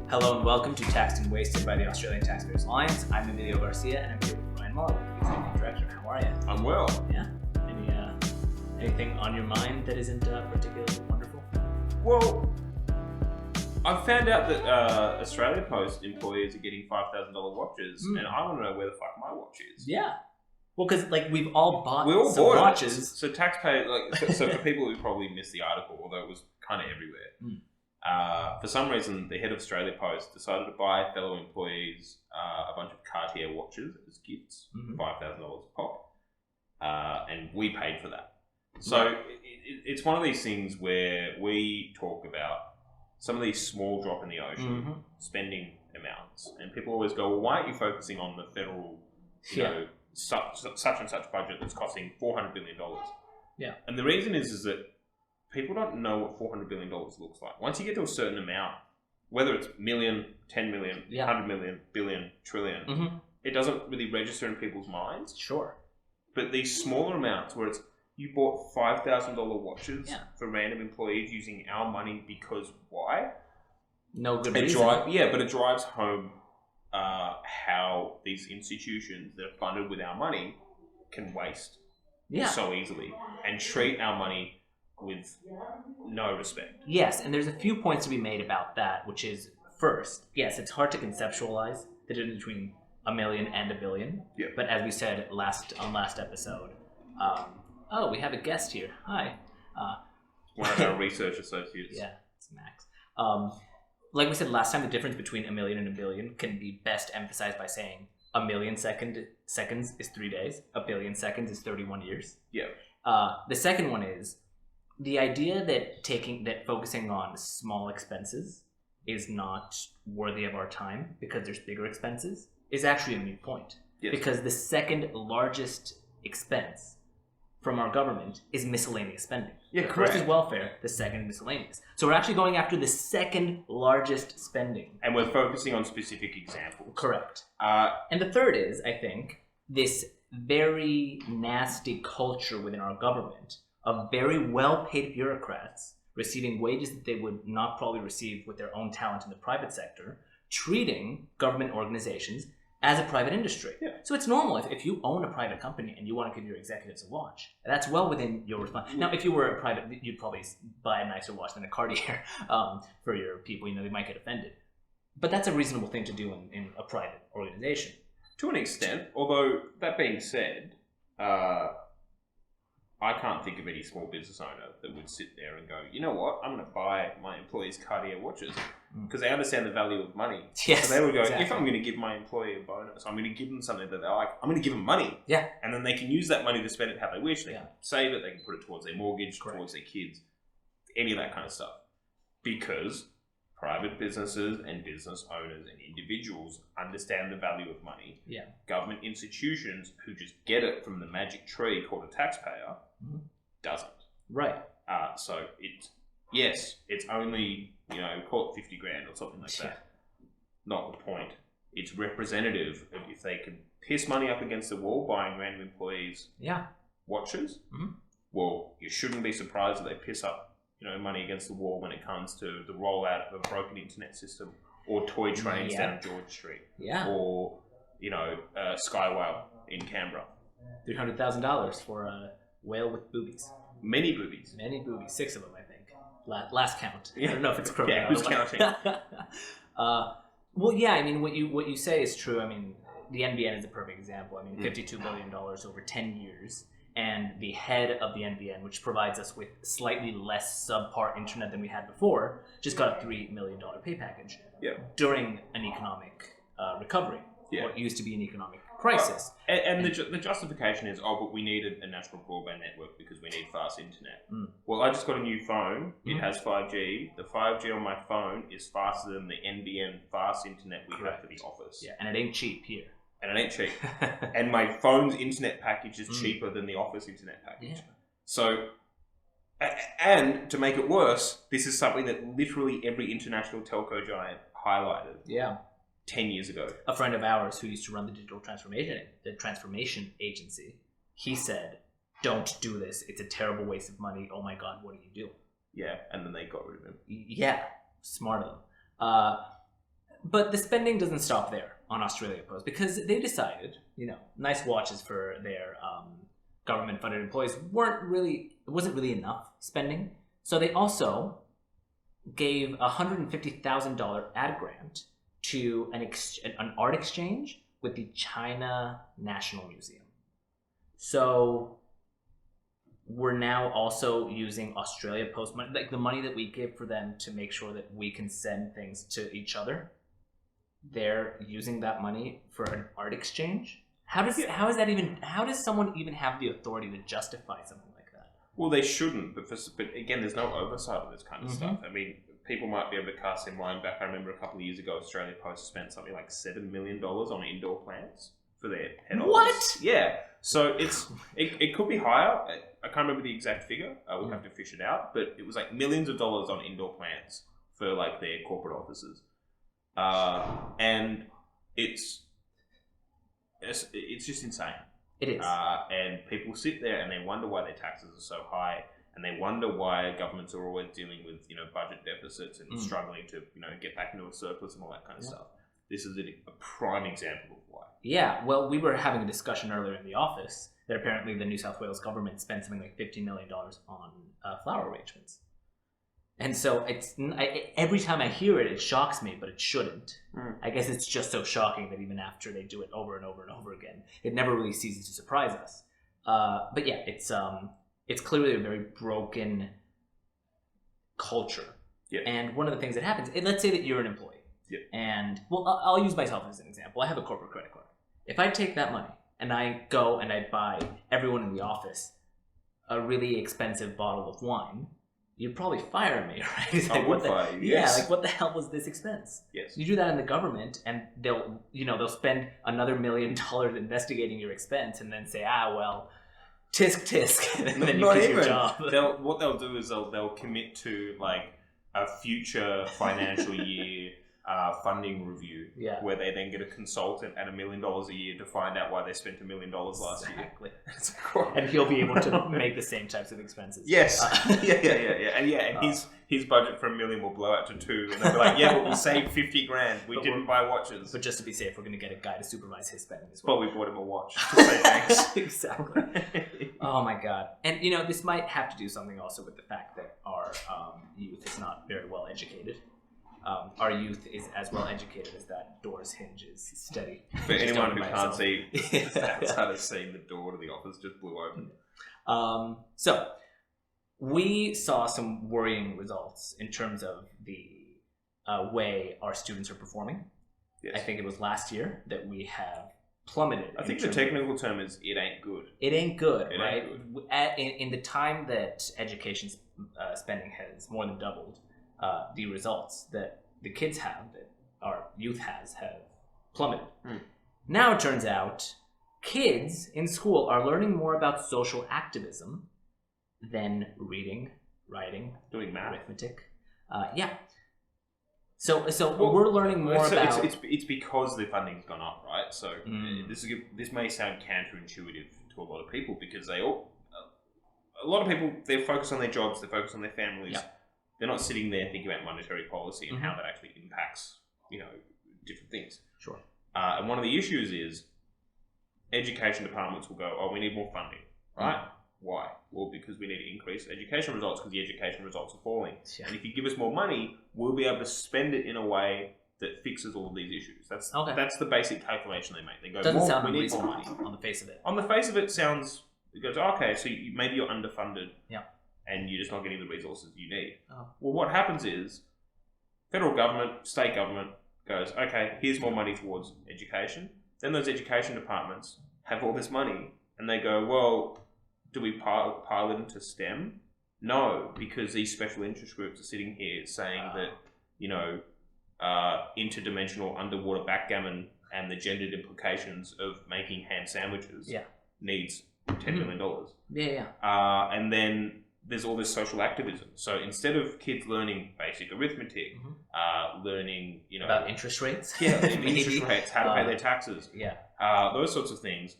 Hello and welcome to Taxed and Wasted by the Australian Taxpayers Alliance. I'm Emilio Garcia and I'm here with Ryan Muller, Executive Director. How are you? I'm well. Yeah? Anything on your mind that isn't particularly wonderful? Well, I've found out that Australia Post employees are getting $5,000 watches, and I want to know where the fuck my watch is. Yeah. Well, because we've all bought some bought watches. It. So taxpayer, so for people who probably missed the article, although it was kind of everywhere, for some reason the head of Australia Post decided to buy fellow employees a bunch of Cartier watches as gifts, $5,000 a pop, and we paid for that. So it's one of these things where we talk about some of these small drop in the ocean spending amounts, and people always go, well, why aren't you focusing on the federal, you know, such and such budget that's costing $400 billion? Yeah. And the reason is that people don't know what $400 billion looks like. Once you get to a certain amount, whether it's million, 10 million, 100 million, billion, trillion, it doesn't really register in people's minds. Sure. But these smaller amounts where it's, you bought $5,000 watches for random employees using our money because why? No good reason. But it drives home how these institutions that are funded with our money can waste so easily and treat our money with no respect. Yes, and there's a few points to be made about that, which is, first, yes, it's hard to conceptualize the difference between a million and a billion. Yeah. But as we said last episode, we have a guest here. Hi. One of our research associates. Yeah, it's Max. Like we said last time, the difference between a million and a billion can be best emphasized by saying a million seconds is 3 days, a billion seconds is 31 years. Yeah. The second one is the idea that focusing on small expenses is not worthy of our time because there's bigger expenses is actually a moot point. Yes. Because the second largest expense from our government is miscellaneous spending. Yeah, the correct. first is welfare, the second miscellaneous. So we're actually going after the second largest spending. And we're focusing on specific examples. Correct. And the third is, I think, this very nasty culture within our government of very well-paid bureaucrats receiving wages that they would not probably receive with their own talent in the private sector, treating government organizations as a private industry. Yeah. So it's normal if you own a private company and you want to give your executives a watch. That's well within your response. Now, if you were a private, you'd probably buy a nicer watch than a Cartier for your people. You know, they might get offended. But that's a reasonable thing to do in a private organization. To an extent, although that being said, I can't think of any small business owner that would sit there and go, you know what, I'm going to buy my employees Cartier watches because they understand the value of money. Yes, so they would go, exactly. If I'm going to give my employee a bonus, I'm going to give them something that they like. I'm going to give them money. Yeah. And then they can use that money to spend it how they wish. They can save it. They can put it towards their mortgage, Correct. towards their kids, any of that kind of stuff. Because private businesses and business owners and individuals understand the value of money. Yeah. Government institutions who just get it from the magic tree called a taxpayer doesn't. Right. So it's only, call it 50 grand or something like that. Not the point. It's representative of if they can piss money up against the wall buying random employees watches. Well, you shouldn't be surprised that they piss up money against the wall when it comes to the rollout of a broken internet system or toy trains down George Street. Yeah. Or, Sky Whale in Canberra. $300,000 for a whale with boobies. Many boobies. 6 of them, I think. Last count. I don't know if it's correct. Yeah, who's counting? Well, yeah, I mean, what you say is true. I mean, the NBN is a perfect example. I mean, $52 billion over 10 years. And the head of the NBN, which provides us with slightly less subpar internet than we had before, just got a $3 million pay package during an economic recovery, what used to be an economic crisis. And the justification is, but we needed a national broadband network because we need fast internet. Well, I just got a new phone. It has 5G. The 5G on my phone is faster than the NBN fast internet we have for the office. Yeah, and it ain't cheap here. And it ain't cheap. And my phone's internet package is cheaper than the office internet package. Yeah. So, and to make it worse, this is something that literally every international telco giant highlighted 10 years ago. A friend of ours who used to run the digital transformation agency, he said, don't do this. It's a terrible waste of money. Oh my God, what are you doing? Yeah, and then they got rid of him. Yeah, smart of them. But the spending doesn't stop there on Australia Post, because they decided, nice watches for their government-funded employees it wasn't really enough spending. So they also gave a $150,000 ad grant to an art exchange with the China National Museum. So we're now also using Australia Post money, like the money that we give for them to make sure that we can send things to each other. They're using that money for an art exchange. How does someone even have the authority to justify something like that? Well, they shouldn't, but again, there's no oversight of this kind of stuff. I mean, people might be able to cast their mind back. I remember a couple of years ago, Australia Post spent something like $7 million on indoor plants for their head office. What? Yeah. So it could be higher. I can't remember the exact figure. We'll have to fish it out. But it was like millions of dollars on indoor plants for like their corporate offices. And it's just insane. It is. And people sit there and they wonder why their taxes are so high, and they wonder why governments are always dealing with budget deficits and struggling to get back into a surplus and all that kind of stuff. This is a prime example of why. Yeah, well, we were having a discussion earlier in the office that apparently the New South Wales government spent something like $15 million on flower arrangements. And so every time I hear it, it shocks me, but it shouldn't. I guess it's just so shocking that even after they do it over and over and over again, it never really ceases to surprise us. But yeah, it's clearly a very broken culture. Yeah. And one of the things that happens, let's say that you're an employee. Yeah. And, well, I'll use myself as an example. I have a corporate credit card. If I take that money and I go and I buy everyone in the office a really expensive bottle of wine, you'd probably fire me, right? I would fire you, yes. Yeah, like what the hell was this expense? Yes. You do that in the government and they'll spend another $1 million investigating your expense and then say, well, tisk tisk, and then you quit your job. What they'll do is they'll commit to like a future financial year funding review, where they then get a consultant at $1 million a year to find out why they spent $1 million last year. Exactly. And he'll be able to make the same types of expenses. Yes. And his budget for $1 million will blow out to $2 million, and they'll be like, but we saved $50,000. We didn't buy watches. But just to be safe, we're going to get a guy to supervise his spending as well. But we bought him a watch to say thanks. Exactly. Oh my god. And this might have to do something also with the fact that our youth is not very well educated. Our youth is as well educated as that door's hinge is steady. For anyone who can't see, outside of seeing the door to the office just blew open. So we saw some worrying results in terms of the way our students are performing. Yes. I think it was last year that we have plummeted. I think the technical term is it ain't good. It ain't good, right? In the time that education spending has more than doubled, the results that the kids have, that our youth have plummeted. Now it turns out kids in school are learning more about social activism than reading, writing, doing math, arithmetic. So we're learning more about... It's because the funding's gone up, right? So this may sound counterintuitive to a lot of people because a lot of people, they're focused on their jobs, they're focused on their families. Yeah. They're not sitting there thinking about monetary policy and how that actually impacts, different things. Sure. And one of the issues is education departments will go, we need more funding, right? Why? Well, because we need to increase education results because the education results are falling. Yeah. And if you give us more money, we'll be able to spend it in a way that fixes all of these issues. That's the basic calculation they make. They go, doesn't sound we need more money. On the face of it. On the face of it, it goes, okay, so maybe you're underfunded. Yeah. And you're just not getting the resources you need. Well, what happens is federal government, state government goes, okay, here's more money towards education. Then those education departments have all this money and they go, well, do we pile it into STEM? No, because these special interest groups are sitting here saying that, interdimensional underwater backgammon and the gendered implications of making ham sandwiches needs $10 million. Yeah. And then there's all this social activism. So instead of kids learning basic arithmetic, learning, about interest rates, interest rates, how to pay their taxes, those sorts of things,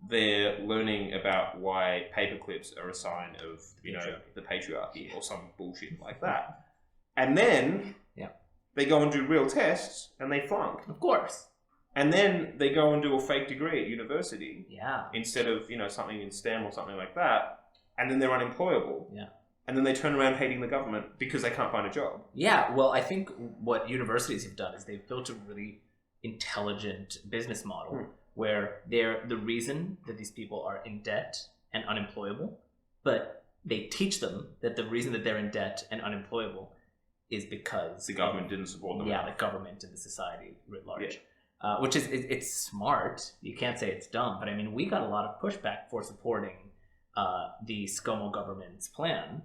they're learning about why paperclips are a sign of, the patriarchy or some bullshit like that. And then they go and do real tests and they flunk. Of course. And then they go and do a fake degree at university. Yeah. Instead of, something in STEM or something like that. And then they're unemployable. Yeah. And then they turn around hating the government because they can't find a job. Yeah, well, I think what universities have done is they've built a really intelligent business model where they're the reason that these people are in debt and unemployable, but they teach them that the reason that they're in debt and unemployable is because the government didn't support them. Yeah, the government and the society writ large. Yeah. Which is, it's smart. You can't say it's dumb, but I mean, we got a lot of pushback for supporting the ScoMo government's plan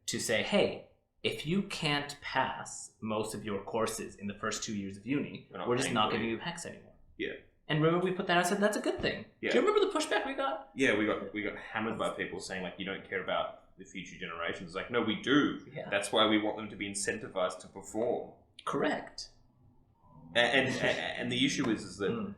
to say, hey, if you can't pass most of your courses in the first 2 years of uni, we're just not giving you HECS anymore. Yeah. And remember, we put that out and said that's a good thing. Yeah. Do you remember the pushback we got? Yeah, we got hammered by people saying, like, you don't care about the future generations. It's like, no, we do. Yeah. That's why we want them to be incentivized to perform. Correct. And the issue is that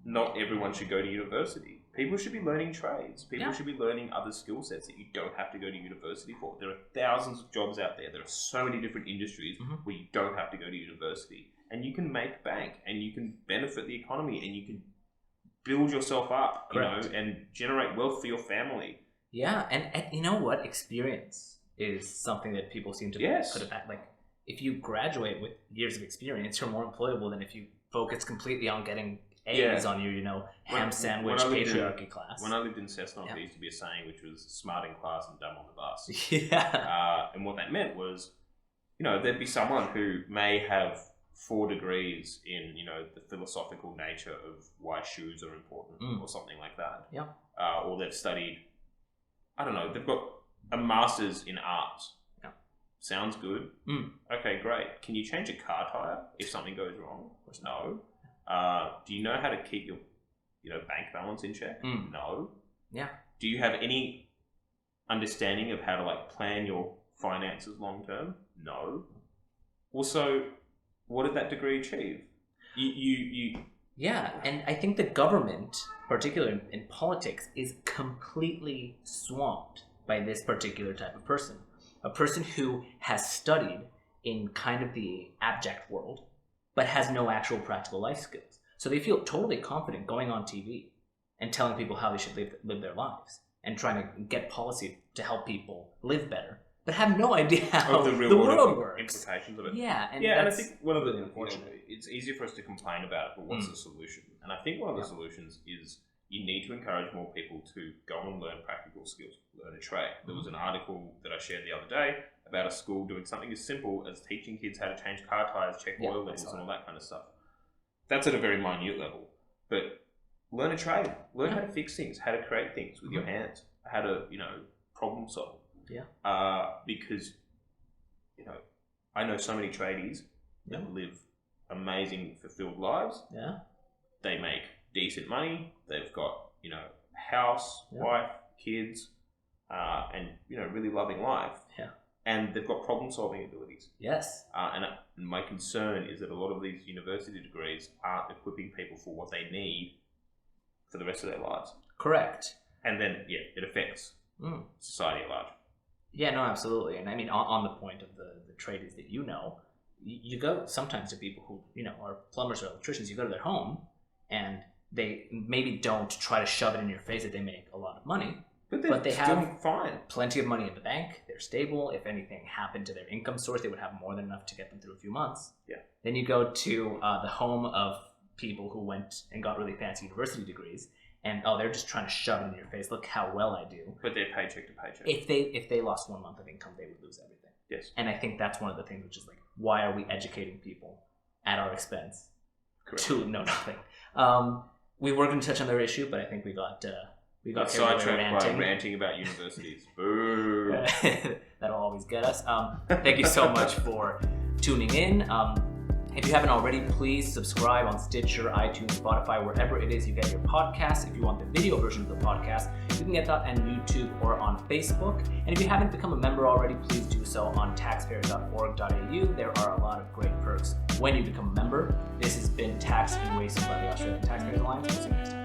not everyone should go to university. People should be learning trades. People should be learning other skill sets that you don't have to go to university for. There are thousands of jobs out there. There are so many different industries where you don't have to go to university. And you can make bank, and you can benefit the economy, and you can build yourself up, and generate wealth for your family. Yeah, and you know what? Experience is something that people seem to put it back. Like, if you graduate with years of experience, you're more employable than if you focus completely on getting A's on your, ham sandwich patriarchy class. When I lived in Cessnock, there used to be a saying which was smart in class and dumb on the bus. Yeah. And what that meant was, there'd be someone who may have 4 degrees in, the philosophical nature of why shoes are important or something like that. Yeah. Or they've studied, I don't know, they've got a master's in art. Yeah. Sounds good. Okay, great. Can you change a car tire if something goes wrong? No. Do you know how to keep your, bank balance in check? No. Yeah. Do you have any understanding of how to plan your finances long term? No. Also, what did that degree achieve? Yeah, and I think the government, particularly in politics, is completely swamped by this particular type of person. A person who has studied in kind of the abject world, but has no actual practical life skills. So they feel totally confident going on TV and telling people how they should live their lives and trying to get policy to help people live better, but have no idea how the world works. Implications of it. Yeah, and I think one of the unfortunate, it's easier for us to complain about it, but what's the solution? And I think one of the solutions is you need to encourage more people to go and learn practical skills, learn a trade. There was an article that I shared the other day about a school doing something as simple as teaching kids how to change car tires, check oil levels, and all that kind of stuff. That's at a very minute level. But learn a trade. Learn how to fix things, how to create things with your hands, how to, problem solve. Yeah. Because, I know so many tradies that live amazing, fulfilled lives. Yeah. They make decent money. They've got, house, wife, kids, and, really loving life. Yeah. And they've got problem-solving abilities. Yes. And my concern is that a lot of these university degrees aren't equipping people for what they need for the rest of their lives. Correct. And then, it affects society at large. Yeah, no, absolutely. And I mean, on the point of the tradies that you go sometimes to people who, are plumbers or electricians, you go to their home and they maybe don't try to shove it in your face that they make a lot of money. But they have plenty of money in the bank. They're stable. If anything happened to their income source, they would have more than enough to get them through a few months. Yeah. Then you go to the home of people who went and got really fancy university degrees, and they're just trying to shove it in your face. Look how well I do. But they're paycheck to paycheck. If they lost 1 month of income, they would lose everything. Yes. And I think that's one of the things, which is like, why are we educating people at our expense to know nothing? We were going to touch on their issue, but I think we got sidetracked by ranting about universities. Boo. That'll always get us. Thank you so much for tuning in. If you haven't already, please subscribe on Stitcher, iTunes, Spotify, wherever it is you get your podcasts. If you want the video version of the podcast, you can get that on YouTube or on Facebook. And if you haven't become a member already, please do so on taxpayer.org.au. There are a lot of great perks when you become a member. This has been Tax and Wasted by the Australian Taxpayers Alliance. We'll see you next time.